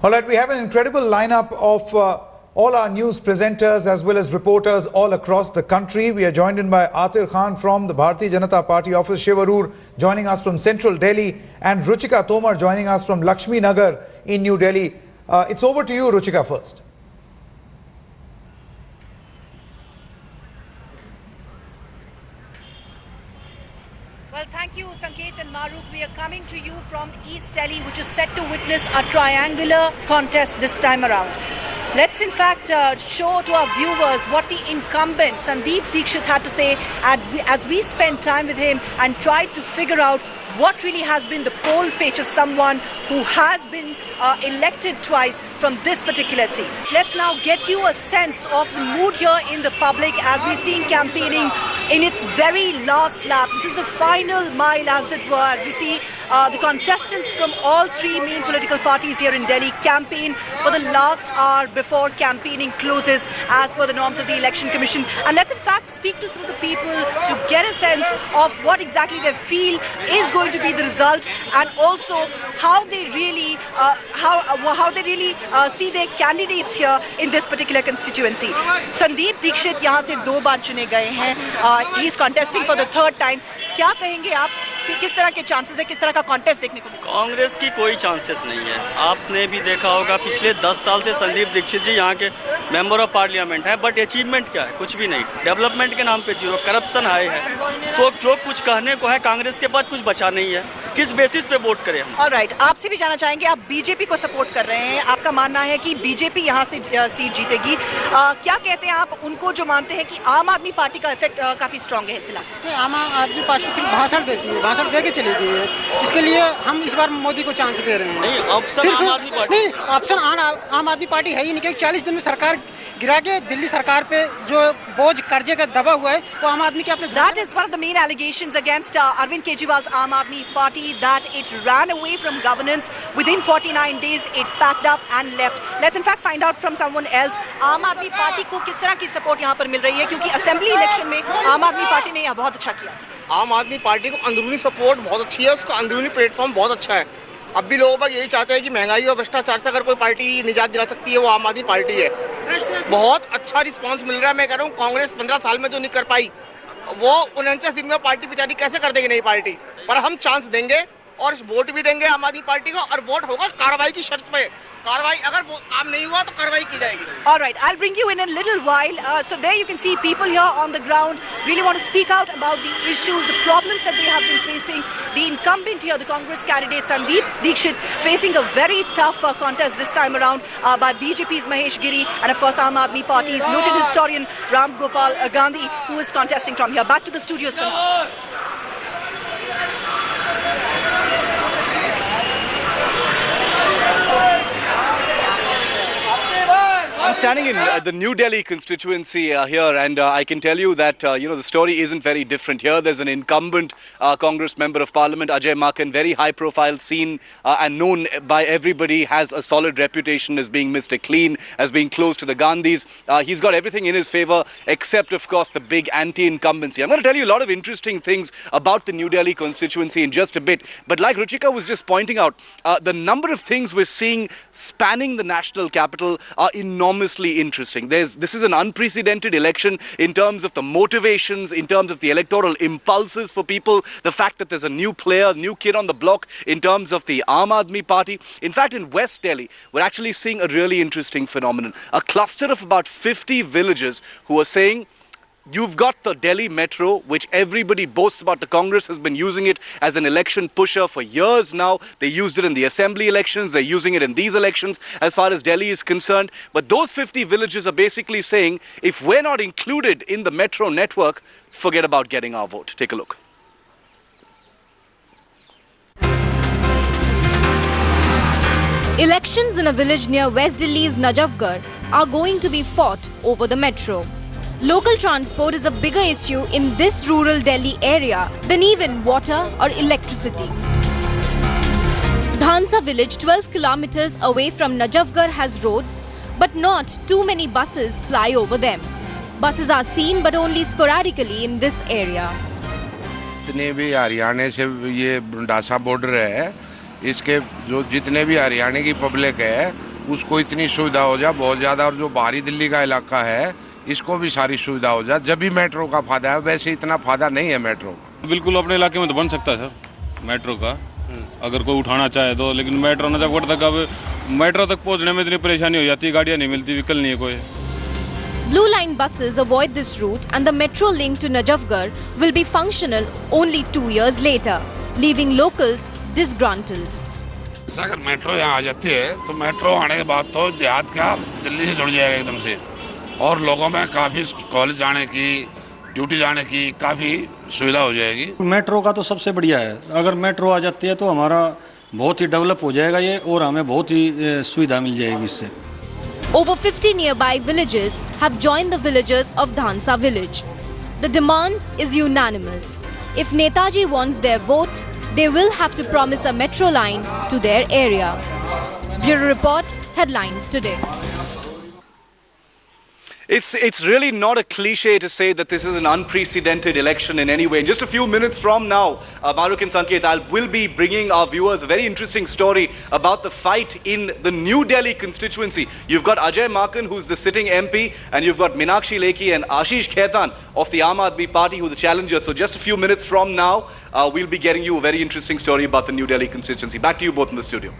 All right, we have an incredible lineup of all our news presenters as well as reporters all across the country. We are joined in by Atir Khan from the Bharatiya Janata Party office, Shiv Arur joining us from Central Delhi, and Ruchika Tomar joining us from Lakshmi Nagar in New Delhi. It's over to you, Ruchika, first. Well, thank you, Sanket and Maruk. We are coming to you from East Delhi, which is set to witness a triangular contest this time around. Let's in fact show to our viewers what the incumbent Sandeep Dikshit had to say as we spent time with him and tried to figure out what really has been the poll pitch of someone who has been elected twice from this particular seat. Let's now get you a sense of the mood here in the public as we're seeing campaigning in its very last lap. This is the final mile, as it were, as we see the contestants from all three main political parties here in Delhi campaign for the last hour before campaigning closes as per the norms of the Election Commission. And let's in fact speak to some of the people to get a sense of what exactly they feel is going to be the result, and also how they really see their candidates here in this particular constituency. Sandeep Dikshit यहाँ से 2 बार चुने गए हैं. He is contesting for the 3rd time. क्या कहेंगे आप कि किस तरह के चांसेस है, किस तरह का कॉन्टेस्ट देखने को मिला? कांग्रेस की कोई चांसेस नहीं है. आपने भी देखा होगा पिछले 10 साल से संदीप दीक्षित जी यहाँ के मेंबर ऑफ पार्लियामेंट हैं, बट अचीवमेंट क्या है? कुछ भी नहीं. डेवलपमेंट के नाम पे जीरो, करप्शन हाई है. तो जो कुछ कहने को है कांग्रेस के पास कुछ बचा नहीं है. किस बेसिस पे वोट करें हम? ऑलराइट, आपसे भी जानना चाहेंगे, आप बीजेपी को सपोर्ट कर रहे हैं, आपका मानना है कि बीजेपी यहाँ से सीट जीतेगी. क्या कहते हैं आप उनको जो मानते हैं कि आम आदमी पार्टी का इफेक्ट काफी स्ट्रांग है इस इलाके में? आम आदमी पार्टी सिर्फ भाषण देती है, भाषण दे के चली गई है. इसके लिए हम इस बार मोदी को चांस दे रहे हैं. नहीं, ऑप्शन आम आदमी पार्टी नहीं, ऑप्शन आम आदमी पार्टी है ही नहीं. 40 दिन में सरकार गिरा के दिल्ली सरकार पे जो बोझ कर्जे का दबा हुआ है वो आम आदमी के अपने. That is one of the main allegations against Arvind Kejriwal's Aam Aadmi Party, that it ran away from governance. Within 49 days, it packed up and left. Let's in fact find out from someone else. आम आदमी party को किस तरह की support यहाँ पर मिल रही है, क्योंकि असेंबली इलेक्शन में आम आदमी पार्टी ने यहाँ बहुत अच्छा किया. आम आदमी पार्टी को अंदरूनी सपोर्ट बहुत अच्छी है, उसका अंदरूनी प्लेटफॉर्म बहुत अच्छा है. अब भी लोग यही चाहते हैं कि महंगाई और भ्रष्टाचार से अगर कोई पार्टी निजात दिला सकती है वो आम आदमी पार्टी है. बहुत अच्छा रिस्पांस मिल रहा है. मैं कह रहा हूँ कांग्रेस 15 साल में जो नहीं कर पाई वो 49 दिन में पार्टी बेचारी कैसे कर देगी नई पार्टी. पर हम चांस देंगे और वोट भी देंगे आम आदमी पार्टी को, और वोट होगा कार्रवाई की शर्त पे. कार्रवाई अगर वो काम नहीं हुआ तो कार्रवाई की जाएगी. All right, I'll bring you in a little while. So there you can see people here on the ground really want to speak out about the issues, the problems that they have been facing. The incumbent here, the Congress candidate Sandeep Dikshit, facing a very tough contest this time around by BJP's Mahesh Giri and of course Aam Aadmi Party's noted historian Ram Gopal Gandhi, who is contesting from here. Back to the studios for now. I'm standing in the New Delhi constituency here, and I can tell you that the story isn't very different here. There's an incumbent Congress member of Parliament, Ajay Maken, very high-profile, seen and known by everybody, has a solid reputation as being Mr. Clean, as being close to the Gandhis. He's got everything in his favour, except of course the big anti-incumbency. I'm going to tell you a lot of interesting things about the New Delhi constituency in just a bit. But like Ruchika was just pointing out, the number of things we're seeing spanning the national capital are enormously interesting. This is an unprecedented election in terms of the motivations, in terms of the electoral impulses for people, the fact that there's a new player, new kid on the block in terms of the Aam Aadmi Party. In fact, in West Delhi, we're actually seeing a really interesting phenomenon. A cluster of about 50 villagers who are saying, you've got the Delhi Metro, which everybody boasts about. The Congress has been using it as an election pusher for years now. They used it in the assembly elections. They're using it in these elections as far as Delhi is concerned. But those 50 villages are basically saying, if we're not included in the Metro network, forget about getting our vote. Take a look. Elections in a village near West Delhi's Najafgarh are going to be fought over the metro. Local transport is a bigger issue in this rural Delhi area than even water or electricity. Dhansa village, 12 kilometers away from Najafgarh, has roads, but not too many buses fly over them. Buses are seen but only sporadically in this area. जितने भी हरियाणा से ये Dasa border है, इसके जो जितने भी हरियाणा की पब्लिक है उसको इतनी सुविधा हो जाए बहुत ज़्यादा, और जो बाहरी दिल्ली का इलाका है इसको भी सारी सुविधा हो जाए, जब भी मेट्रो का फायदा है। वैसे इतना फायदा नहीं है मेट्रो का। बिल्कुल अपने इलाके में तो बन सकता है सर मेट्रो का, अगर कोई उठाना चाहे तो। लेकिन मेट्रो नजफगढ़ तक, अब मेट्रो तक पहुंचने में इतनी परेशानी हो जाती है, गाड़ियाँ नहीं मिलती, व्हीकल नहीं है कोई। Blue line buses avoid this route and the metro link to Najafgarh will be functional only 2 years later, leaving locals disgruntled. अगर मेट्रो यहाँ आ जाती है तो मेट्रो आने के बाद तो देहात का दिल्ली से जुड़ जाएगा एकदम से, और लोगों में काफ़ी कॉलेज जाने की, ड्यूटी जाने की काफ़ी सुविधा हो जाएगी। मेट्रो का तो सबसे बढ़िया है, अगर मेट्रो आ जाती है तो हमारा बहुत ही डेवलप हो जाएगा ये, और हमें बहुत ही सुविधा मिल जाएगी इससे। Over 50 nearby villages have joined the villagers of Dhansa village. The demand is unanimous. If Netaji wants their vote, they will have to promise a metro line to their area. Bureau Report, Headlines Today. It's really not a cliche to say that this is an unprecedented election in any way. In just a few minutes from now, Maruk and Sanket, I will be bringing our viewers a very interesting story about the fight in the New Delhi constituency. You've got Ajay Maken, who's the sitting MP, and you've got Meenakshi Lekhi and Ashish Khaitan of the Aam Aadmi Party, who are the challengers. So just a few minutes from now, we'll be getting you a very interesting story about the New Delhi constituency. Back to you both in the studio.